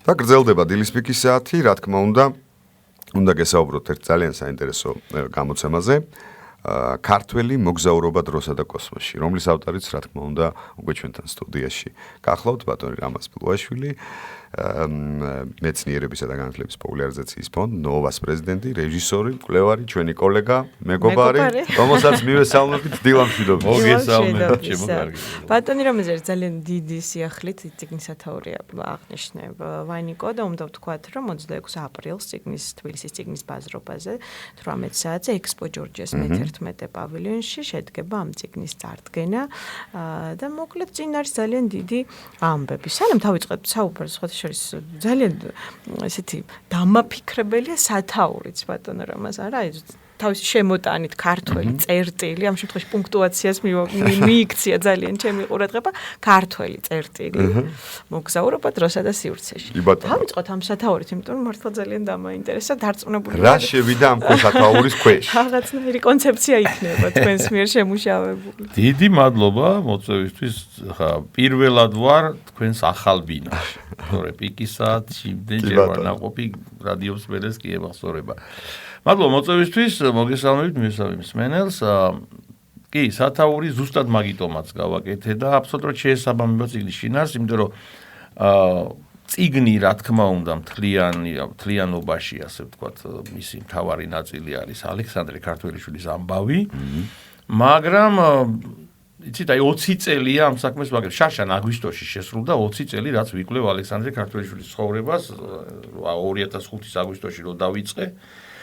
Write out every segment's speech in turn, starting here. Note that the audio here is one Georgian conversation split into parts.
და გრძელდება დილის პიკის საათი, რა თქმა უნდა გესაუბროთ ერთ ძალიან საინტერესო გამოცემაზე. ქართველი მოგზაურობა დროსა და კოსმოსში, რომლის ავტორიც, რა თქმა უნდა, უკვე ჩვენთან სტუდიაში გახლავთ, ბატონი რამაზ ბლუაშვილი, მეცნიერებისა და განათლების პოპულარიზაციის ფონდ ნოვას პრეზიდენტი, რეჟისორი, მკვლევარი, ჩვენი კოლეგა, მეგობარი, რომელსაც მივესალმებით დილამშვიდობთ. მოგესალმებით, ჩემო კარგი. ბატონი რამაზ არის ძალიან დიდი სიახლით წიგნის სათაური აღნიშნებ ვაინიკო და უნდა ვთქვათ, რომ 26 აპრილს წიგნის თბილისის წიგნის ბაზრობაზე 18 საათზე ექსპო ჯორჯიას მე-11 პავილიონში შედგება ამ წიგნის წარდგენა და მოკლედ წინ არის ძალიან დიდი ამბები. სანამ დავიწყებთ საუბარს ძალიან ესეთი დამაფიქრებელია სათაურიც ბატონო რამაზ არა თავისი შემოტანით ქართველი წერტილი ამ შემთხვევაში პუნქტუაციას მიიქცია ძალიან ჩემი ყურადღება ქართველი წერტილი მოგზაურობა დროსა და სივრცეში დავიწყოთ ამ სათაურით იმიტომ რომ მართლა ძალიან დამაინტერესა დარწმუნებული რა შევიდა ამ სათაურის ქვეშ რაღაცნაირი კონცეფცია იქნება თქვენს მიერ შემუშავებული დიდი მადლობა მოწვევისთვის ხა პირველად ვარ თქვენს ახალ ბინაში თორე პიკის საათში ჯერ ვარ ნაყოფი რადიოს მელეს კი ემახსოვრება მადლობა მოწვევისთვის, მოგესალმებით მსმენელს. კი, სათაური ზუსტად მაგიტომაც გავაკეთე და აბსოლუტურად შეესაბამება წიგნის შინაარსს, იმიტომ რომ წიგნი, რა თქმა უნდა, მთლიანობაში, ასე ვთქვათ, მისი მთავარი ნაწილი არის ალექსანდრე ქართველიშვილის ამბავი, მაგრამ იცით, აი 20 წელია ამ საქმეს ვაკეთებ. შარშან აგვისტოში შესრულდა 20 წელი, რაც ვიკვლევ ალექსანდრე ქართველიშვილის ცხოვრებას 2005-ის აგვისტოში რო დავიწყე.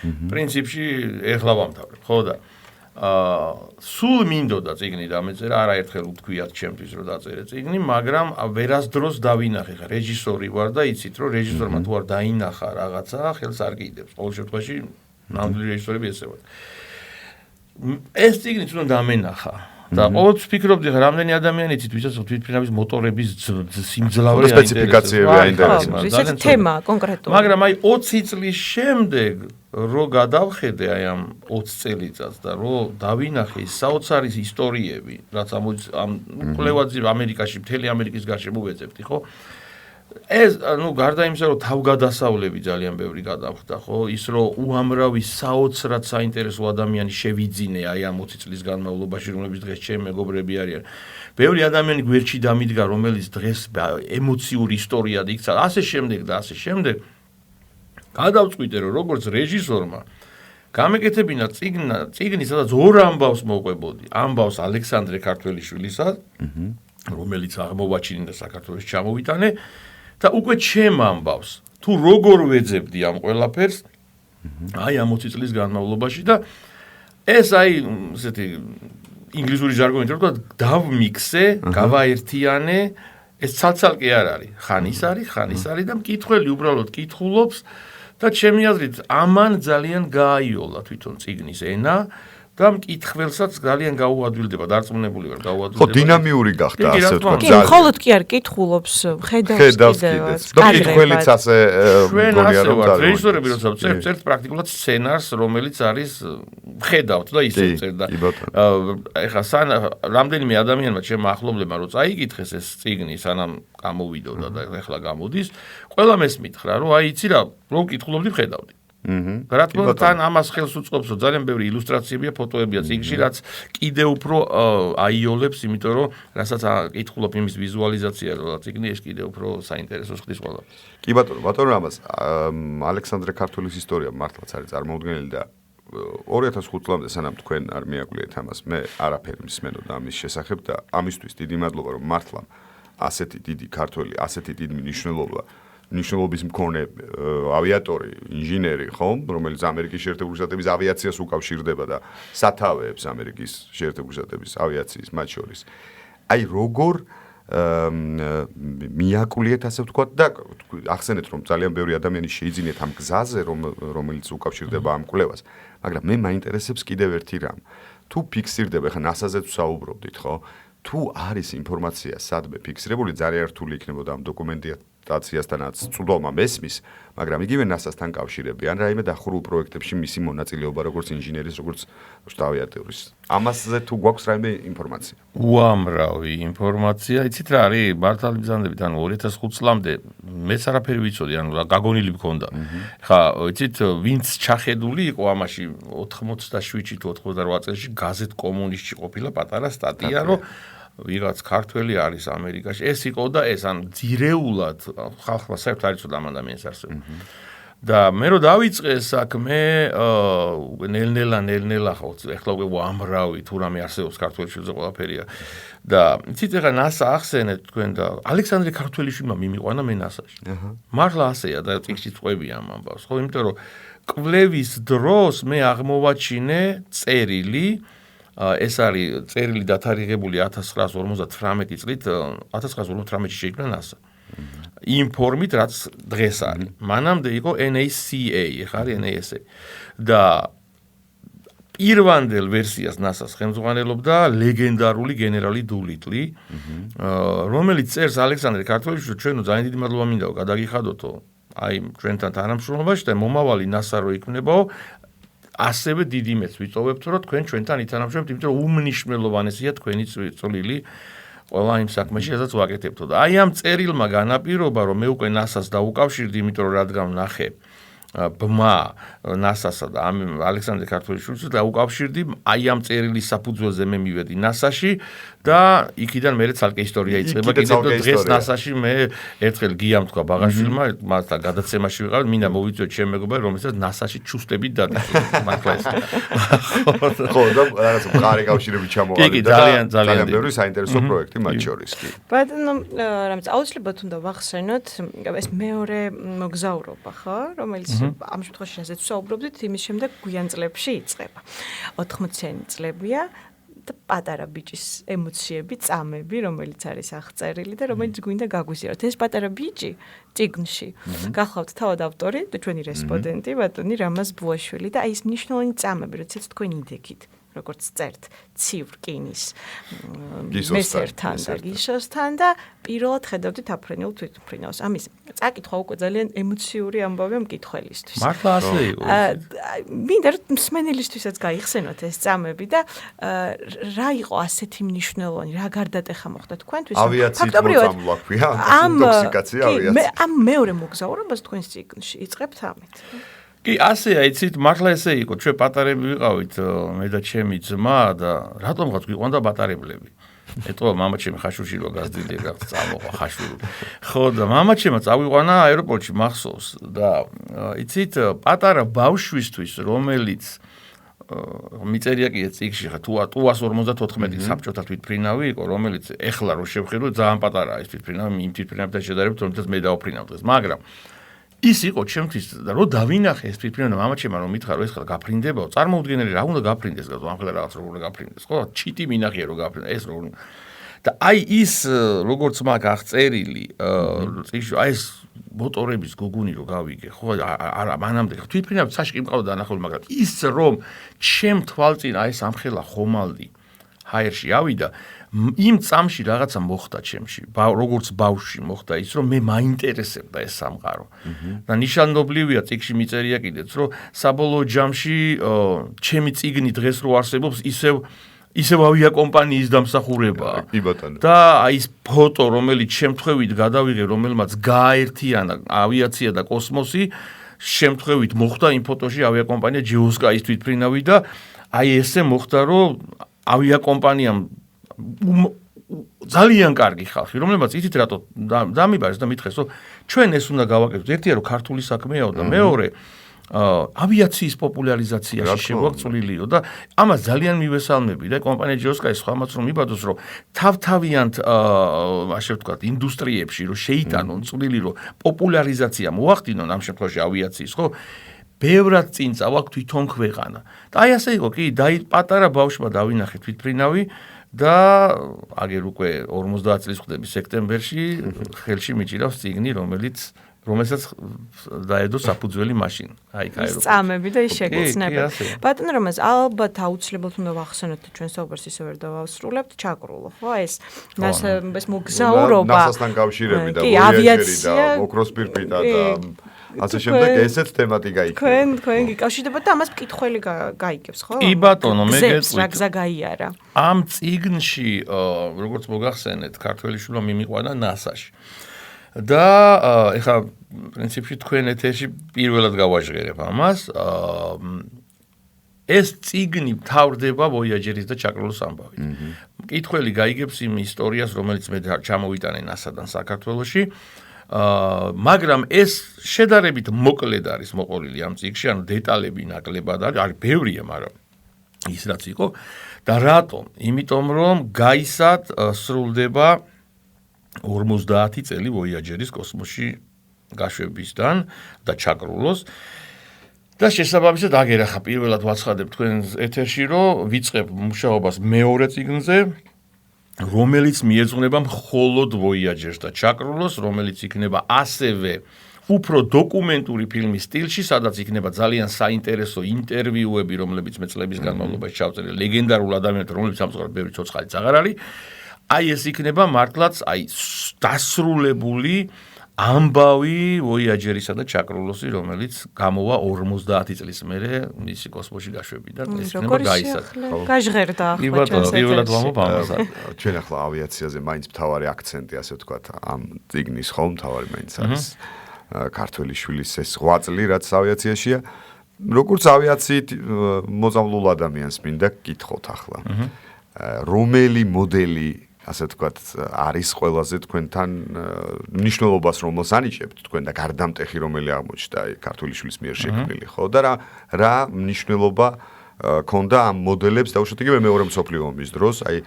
პრინციპში ეხლა ვამთავრებ, ხო და სულ მინდოდა წიგნი დამეწერა, არაერთხელ უთქვიათ ჩემთვის რომ დაწერე წიგნი, მაგრამ ვერასდროს დავინახე ხა რეჟისორი ვარ და იცით რომ რეჟისორმა თუ არ დაინახა რაღაცა, ხელს არ კიდებს. ყოველ შემთხვევაში ნამდვილი რეჟისორები ესე ვარ. ეს წიგნიც უნდა დამენახა. და ოც ვფიქრობდი ხა რამდენი ადამიანი იცით ვისაც თვითმფრინავის მოტორების სიმძლავრე სპეციფიკაციები აინტერესებს. ესეთი თემა კონკრეტულად. მაგრამ აი 20 წლის შემდეგ რო გადავხედე აი ამ 20 წელიწადს და რო დავინახე საოცარი ისტორიები, რაც ამ კვლევაზე ამერიკაში, მთელი ამერიკის გარშემო ვეძებდი, ხო? ეს გარდა იმისა, რომ თავგადასავლები ძალიან ბევრი გადავხდა, ხო? ის რომ უამრავი საოცრად საინტერესო ადამიანი შევიძინე აი ამ 20 წლის განმავლობაში, რომლებიც დღეს ჩემი მეგობრები არიან. ბევრი ადამიანი გვერდში დამიდგა, რომელიც დღეს ემოციური ისტორიად იქცა, ასე შემდეგ და ასე შემდეგ. გადავწყვიტე რომ როგორც რეჟისორმა გამეკეთებინა წიგნი, სადაც ორ ამბავს მოყვებოდი. ამბავს ალექსანდრე ქართველიშვილისა, რომელიც აღმოვაჩინე და საქართველოს ჩამოვიტანე და უკვე ჩემ ამბავს. თუ როგორ ვეძებდი ამ ყველაფერს, აი ამ 20 წლის განმავლობაში და ეს აი ესეთი ინგლისური ჟარგონით რომ ვთქვა, დავმიქსე, გავაერთიანე, ეს ცალ-ცალკე არ არის. ხან ის არის და მკითხველი უბრალოდ კითხულობს და ჩემი აზრით ამან ძალიან გააიოლა თვითონ წიგნის ენა და მკითხველსაც ძალიან გაუადვილდება, დარწმუნებული ვარ, გაუადვილდება. ხო, დინამიური გახდა, ასე ვთქვათ, ძალიან. კი, მხოლოდ კი არ კითხულობს, ხედავს კიდევაც. და მკითხველიც ასე მგონია რომ ძალიან. რეჟისორები როცა წერთ პრაქტიკულად სცენარს, რომელიც არის ხედავთ და ისე წერდა. ეხლა რამდენიმე ადამიანმა ჩემ ახლობლებმა რო წაიკითხეს ეს წიგნი, სანამ გამოვიდოდა და ეხლა გამოდის, ყველა მესმითხრა, რომ აი იცი რა, რო ვკითხულობდი ხედავდი. რა თქმა უნდა, თან ამას ხელს უწყობს, რომ ძალიან ბევრი ილუსტრაციებია, ფოტოებია წიგნში, რაც კიდევ უფრო აიოლებს, იმიტომ რომ რასაც კითხულობ იმის ვიზუალიზაცია, რომ წიგნი ეს კიდევ უფრო საინტერესოს ხდის ყველაფერს. კი ბატონო რამაზ, ალექსანდრე ქართველის ისტორია მართლაც არის წარმოუდგენელი და 2005 წლამდე სანამ თქვენ არ მიაგვლიეთ ამას, მე არაფერი მსმენოდა ამის შესახებ და ამისთვის დიდი მადლობა, რომ მართლა ასეთი დიდი ქართველი, ასეთი დიდი მნიშვნელობის მქონე ავიატორი, ინჟინერი, ხო, რომელიც ამერიკის შეერთებული შტატების ავიაციას უკავშირდება და სათავეებს ამერიკის შეერთებული შტატების ავიაციის მათ შორის. აი როგორ მიაკულიეთ ასე ვთქვათ და ახსენეთ რომ ძალიან ბევრი ადამიანი შეიძინეთ ამ გზაზე რომელიც უკავშირდება ამ კვლევას, მაგრამ მე მაინტერესებს კიდევ ერთი რამ. თუ ფიქსირდება, ხა NASA-ზეც ვსაუბრობდით, ხო? თუ არის ინფორმაცია სადმე ფიქსირებული, ძალიან რთული იქნებოდა ამ სტაციასთანაც წვდომა მესმის, მაგრამ იგივე NASA-სთან კავშირები ან რაიმე დახურულ პროექტებში მისი მონაწილეობა როგორც ინჟინერის, როგორც შტაბ აviatორის. ამაზე თუ გვაქვს რაიმე ინფორმაცია? უამრავი ინფორმაცია. იცით რა არის? მართალი ბრძანდებით, ანუ 2005 წლამდე მეც არაფერი ვიცოდი, ანუ გაგონილი მქონდა. ხა, იცით, ვინც ჩახედული იყო ამაში 87-ში თუ 88 წელს გაზეთ კომუნისტში ყოფილა პატარა სტატია, რომ ვიღაც ქართველი არის ამერიკაში. ეს იყო და ეს ან ძირეულად ხალხმა საერთოდ არ იცოდა ამან ადამიანს არსებობა. და მე რო დავიწყე საქმე, ნელ-ნელა ხო, ეხლა უკვე უამრავი თუ რამე არსებობს ქართველში ყველაფერია. და იცით ეხლა NASA ახსენეთ თქვენ და ალექსანდრე ქართველიშვილმა მიმიყვანა მე NASA-ში. მართლა ასეა და წიგნში წყვებია ამ ამბავს, ხო, იმიტომ რომ კვლევის დროს მე აღმოვაჩინე წერილი, ეს არის წერილი დათარიღებული 1958 წლით, 1958-ში შეიქმნა NASA. იმ ფორმით, რაც დღეს არის. მანამდე იყო NACA, ეხლა არის NASA. და პირველ ვერსიას NASA-ს ხელმძღვანელობდა ლეგენდარული გენერალი დულიტლი, რომელიც წერს ალექსანდრე ქართველიშვილს, ჩვენო ძალიან დიდი მადლობა მინდაო, გადაგიხადოთო აი ჩვენთან თანამშრომლობაში და მომავალი NASA რო იქნებაო, ასევე დიდი მეც ვიწოვებთ, რომ თქვენ ჩვენთან ითანამშრომლობთ, იმიტომ რომ უმნიშვნელოვანესია თქვენი წვლილი ყველა იმ საქმეში, სადაც ვაკეთებთო. და აი ამ წერილმა განაპირობა, რომ მე უკვე NASA-ს დაუკავშირდი, იმიტომ რომ რადგან ნახე ბმა NASA-სა და ალექსანდრე ქართველიშვილს დაუკავშირდი, აი ამ წერილის საფუძველზე მე მივედი NASA-ში და იქიდან მე ცალკე ისტორია იწყება. კიდევ დღეს NASA-ში მე ერთხელ გიამ თქვა ბაღაშვილმა, მასთან გადაცემაში ვიყავ, მინდა მოვიწვიოთ ჩემ მეგობარი, რომელსაც NASA-ში ჩუსტებით დადასტურა. მართლა ეს. ხო, და რაღაც მყარი კავშირები ჩამოვარდა და ძალიან ბევრი საინტერესო პროექტი მათ შორის კი. ბატონო, რამე აუცილებლად უნდა ვახსენოთ ეს მეორე მოგზაურობა, ხო, რომელიც ამ შემთხვევაში ასეც ვსაუბრობდით, იმის შემდეგ გვიან წლებში იწყება. 80-იანი წლებია და პატარა ბიჭის ემოციები, წამები, რომელიც არის აღწერილი და რომელიც გვინდა გაგვიზიაროთ. ეს პატარა ბიჭი წიგნში გახლავთ თავად ავტორი და ჩვენი რესპონდენტი ბატონი რამაზ ბუაშვილი და აი ეს მნიშვნელოვანი წამები, როდესაც თქვენ იდექით, როგორც წერთ, ცივ რკინის მესერთან და გიშოსთან და პირველად ხედავდით აფრენილ თვითმფრინავს. ამის წაკითხვა უკვე ძალიან ემოციური ამბავია მკითხველისთვის. მართლა ასე იყო. მინდა რომ მსმენელისთვისაც გაიხსენოთ ეს წამები და რა იყო ასეთი მნიშვნელოვანი, რა გარდატეხა მოხდა თქვენთვის? ფაქტობრივად ინტოქსიკაცია ავიაცია. ამ მეორე მოგზაურობას თქვენს წიგნში იწყებთ ამით. კი, ასეა, იცით, მართლა ესე იყო, ჩვენ პატარები ვიყავით, მე და ჩემი ძმა და რატომღაც გვიყვანდა პატარებლები. ეტყობა მამაჩემი ხაშურში რო გაზრდილი რაღაც წამოყვა ხაშური. ხო და მამაჩემა წავიყვანა აეროპორტში მახსოვს და იცით, პატარა ბავშვისთვის, რომელიც მიწერია კი წიგნში ხა თუ 254 საბჭოთა თვითმფრინავი იყო, რომელიც ეხლა რო შევხედო ძალიან პატარაა ეს თვითმფრინავი, იმ თვითმფრინავთან შედარებით, რომელსაც მე დავფრინავ დღეს, მაგრამ ის იყო ჩემთვის და რო დავინახე ეს თვითმფრინავი მამაჩემა რომ მითხრა რომ ეს ხა გაფრინდებაო, წარმოუდგენელი რა უნდა გაფრინდეს, ამ ხელა რაღაც როგორ უნდა გაფრინდეს, ხო? ჩიტი მინახია რომ გაფრინდა, ეს რო და აი ის როგორც მაგ აღწერილი, აი ეს მოტორების გოგუნი რო გავიგე, ხო? არა, მანამდე თვითმფრინავი საშკი მყავდა დანახული, მაგრამ ის რომ ჩემ თვალწინ აი ეს ამ ხელა ხომალდი ჰაერში ავიდა, იმ წამში რაღაცა მოხდა ჩემში, როგორც ბავშვში მოხდა ის, რომ მე მაინტერესებდა ეს სამყარო. და ნიშანობლივია წიგნში მიწერია კიდეც, რომ საბოლოო ჯამში ჩემი წიგნი დღეს რო არსებობს, ისევ ავიაკომპანიის დამსახურებაა. და აი ეს ფოტო, რომელიც შემთხვევით გადავიღე, რომელმაც გააერთიანა ავიაცია და კოსმოსი, შემთხვევით მოხდა იმ ფოტოში ავიაკომპანია ჯეოსკაის თვითმფრინავი და აი ესე მოხდა, რომ ავიაკომპანიამ ძალიან კარგი ხალხი, რომელმაც იცით რატო დამიბარეს და მითხეს, რომ ჩვენ ეს უნდა გავაკეთოთ. ერთია რომ ქართული საქმეაო და მეორე ავიაციის პოპულარიზაციაში შეგვაგწვლილიო და ამას ძალიან მივესალმები და კომპანია ჯეოსკაის სხვამაც რომ მიბადოს, რომ თავთავიანთ ასე ვთქვათ, ინდუსტრიებში რომ შეიტანონ წვლილი, რომ პოპულარიზაცია მოახდინონ ამ შემთხვევაში ავიაციის, ხო? ბევრად წინ წავალ თვითონ ქვეყანა. და აი ასე იყო, კი, პატარა ბავშვმა დავინახე თვითმფრინავი, და აგერ უკვე 50 წლის ხდები სექტემბერში ხელში მიჭირავს წიგნი, რომელსაც დაედო საფუძველი მაშინ. აი, კაიროში. წამები და ის შეგეცნება. ბატონო რამაზ, ალბათ აუცილებლად უნდა ვახსენოთ ჩვენ საუბარს ისე ვერ დავასრულებთ, ჩაკრულო, ხო? ეს მოგზაურობა. ნასასთან კავშირები და ვოიაჟერი და ოქროსპირპიტა და ასე შემდეგ ესეც თემატიკა იქნება. თქვენ გიკავშირდებათ და ამას მკითხველი გაიგებს, ხო? კი ბატონო, მე გეტყვით. რა გზა გაიარა. ამ წიგნში, როგორც მოგახსენეთ, ქართველი შვილმა მიმიყვანა ნასაში. და ეხლა პრინციპში თქვენ ეთერში პირველად გავაჟღერებ ამას. ეს წიგნი თავდება ვოიაჟერის და ჩაკრულოს ამბავით. მკითხველი გაიგებს იმ ისტორიას, რომელიც მე ჩამოვიტანე ნასადან საქართველოში. მაგრამ ეს შედარებით მოკლედ არის მოყოლილი ამ წიგნში, ანუ დეტალები ნაკლებად არის ბევრია, მაგრამ ის რაც იყო და რატომ? იმიტომ რომ გაისად სრულდება 50 წელი ვოიაჟერის კოსმოსში გაშვებისგან და ჩაკრულოს და შესაბამისად აგერ ახლა პირველად ვაცხადებ თქვენ ეთერში, რომ ვიწყებ მუშაობას მეორე წიგნზე, რომელიც მიეძღვნება მხოლოდ ვოიაჟერს და ჩაკრულოს, რომელიც იქნება ასევე უფრო დოკუმენტური ფილმის სტილში, სადაც იქნება ძალიან საინტერესო ინტერვიუები, რომლებიც მე წლების განმავლობაში ჩავწერე ლეგენდარულ ადამიანებთან, რომლებიც ამწყრად ბევრი ცოცხალიც აღარ არის. აი ეს იქნება მართლაც დასრულებული ამბავი ვოიაჟერისა და ჩაკრულოსი, რომელიც გამოვა 50 წლის მერე მისი კოსმოსში გაშვებიდან. ეს იქნება გაისად. გაჟღერდა ახლა პირველად ვამბობ ამას. ჩვენ ახლა ავიაციაზე მაინც მთავარი აქცენტი, ასე ვთქვათ, ამ წიგნის ხო მთავარი მაინც არის ქართველი შვილის ეს 8 წელი, რაც ავიაციაშია. როგორც ავიაციით მოწამლულ ადამიანს მინდა გკითხოთ ახლა. რომელი მოდელი ასე ვთქვათ, არის ყველაზე თქვენთან მნიშვნელობას რომელს ანიჭებთ თქვენ და გარდამტეხი რომელი აღმოჩნდა ქართული შვილის მიერ შექმნილი, ხო? და რა მნიშვნელობა ქონდა ამ მოდელებს და უშუალოდ იგივე მეორე მსოფლიო ომის დროს, აი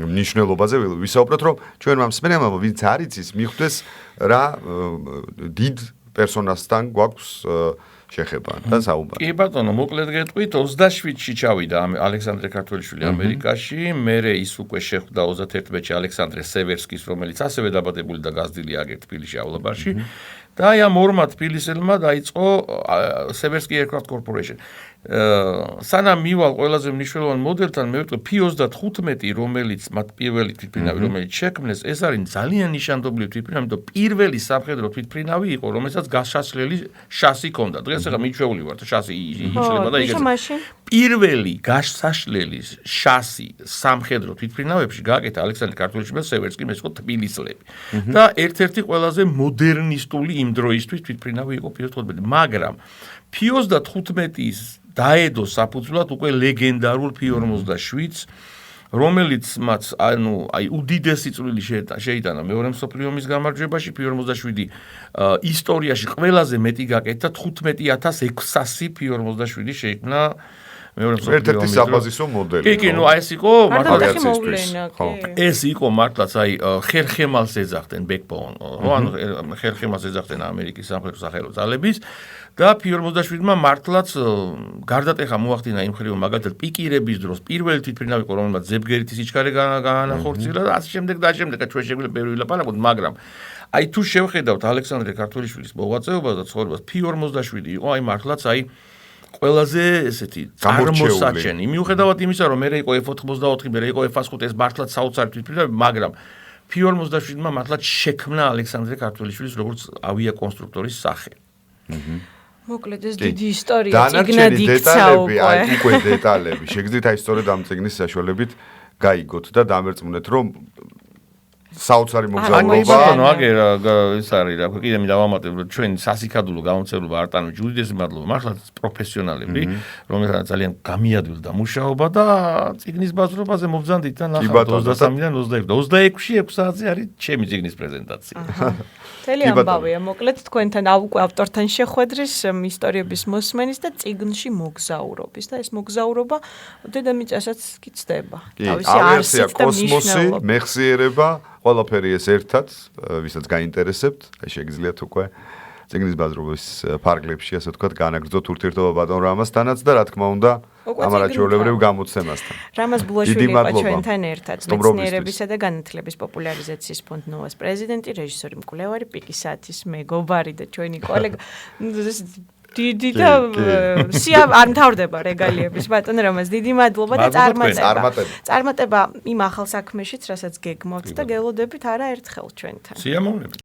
მნიშვნელობაზე ვისაუბროთ, რომ ჩვენ მსმენელმა ვინც არ იცის, მიხვდეს რა დიდ პერსონაჟთან გვაქვს შეხება და საუბარი. კი ბატონო, მოკლედ გეტყვით, 27-ში ჩავიდა ალექსანდრე ქართველიშვილი ამერიკაში, მერე ის უკვე შეხვდა 31-ში ალექსანდრე სევერსკის, რომელიც ასევე დაბადებული და გაზრდილი აგერ თბილისში ავლაბარში. და აი ამ ორმა თბილისელმა დაიწყო სევერსკი Aircraft Corporation. სანამ მივალ ყველაზე მნიშვნელოვან მოდელთან, მე ვიტყვი P-35, რომელიც მათ პირველი თვითმფრინავი, რომელიც შექმნეს, ეს არის ძალიან ნიშანდობლივი თვითმფრინავი, იმიტომ პირველი სამხედრო თვითმფრინავი იყო, რომელსაც გასაშლელი შასი ჰქონდა. დღეს ახლა მიჩვეული ვართ, შასი იშლება და იგივე. პირველი გასაშლელი შასი სამხედრო თვითმფრინავებში გააკეთა ალექსანდრე ქართველიშვილმა სევერსკიმ, ეს იყო თბილისლები. და ერთ-ერთი ყველაზე მოდერნისტული იმ დროისთვის თვითმფრინავი იყო P-35, მაგრამ P-35-ის დაედო საფუძვლად უკვე ლეგენდარულ P-47-ს, რომელიც მათ აი უდიდესი წვლილი შეიტანა მეორე მსოფლიო ომის გამარჯვებაში. P-47 ისტორიაში ყველაზე მეტი გაკეთა 15600 P-47 შეიქმნა მეორე მსოფლიო ომის დროს. ერთ-ერთი საბაზისო მოდელი. კი, ნუ ეს იყო მართლაც ეს იყო მართლაც აი ხერხემალს ეძახდნენ backbone, ხო? ანუ ხერხემალს ეძახდნენ ამერიკის სამხედრო სახელო ძალების და P-47-მა მართლაც გარდატეხა მოახდინა იმ ხრივ მაგალითად პიკირების დროს პირველი თვითმფრინავი იყო, რომელმაც ზებგერითი სიჩქარე განახორციელა და ასე შემდეგ და შემდეგ ჩვენ შეგვიძლია ბევრი ვილაპარაკოთ, მაგრამ აი თუ შევხედავთ ალექსანდრე ქართველიშვილის მოღვაწეობას და ცხოვრებას, P-47 იყო აი მართლაც აი ყველაზე ესეთი წარმოსაჩენი. მიუხედავად იმისა, რომ მე იყო F-84, მე იყო F-105, ეს მართლაც საოცარი თვითმფრინავი, მაგრამ P-47-მა მართლაც შექმნა ალექსანდრე ქართველიშვილის როგორც ავიაკონსტრუქტორის სახე. მოკლედ ეს დიდი ისტორია წიგნად იქცა უკვე დეტალები. შეგიძლიათ აი სწორედ ამ წიგნის საშუალებით გაიგოთ და დამერწმუნეთ, რომ საოცარი მოგზაურობა. ანუ აგერ ეს არის რა, კიდე მინდა დავამატებ, რომ ჩვენ სასიკადულო გამომწერლობა არტანოში უდიდესი მადლობა მართლაც პროფესიონალები, რომელთაც ძალიან გამიადვილდა მუშაობა და წიგნის ბაზრობაზე მობრძანდით და ნახავთ 23-დან 26-ზე. 26-ში 6 საათზე არის ჩემი წიგნის პრეზენტაცია. მთელი ამბავია, მოკლედ თქვენთან უკვე ავტორთან შეხვედრის, ისტორიების მოსმენის და წიგნში მოგზაურობის და ეს მოგზაურობა დედამიწასაც კი ცდება. თავისი არსით და მნიშვნელობით. მეხსიერება ყველაფერი ეს ერთად, ვისაც გაინტერესებთ, აი შეგიძლიათ უკვე წიგნის ბაზრობის ფარგლებში, ასე ვთქვათ, განაგრძოთ ურთიერთობა ბატონ რამასთანაც და რა თქმა უნდა, ამარა ჩვეულებრივ გამოცემასთან. რამაზ ბულაშვილი იყო ჩვენთან ერთად, მეცნიერებისა და განათლების პოპულარიზაციის ფონდ ნოვას პრეზიდენტი, რეჟისორი, მკვლევარი, პიკი საათის მეგობარი და ჩვენი კოლეგა. დიდი და არ მთავრდება რეგალიების ბატონ რამაზ, დიდი მადლობა და წარმატება იმ ახალ საქმეშიც, რასაც გეგმავთ და გელოდებით არა ერთხელ ჩვენთან. სიამოვნებით.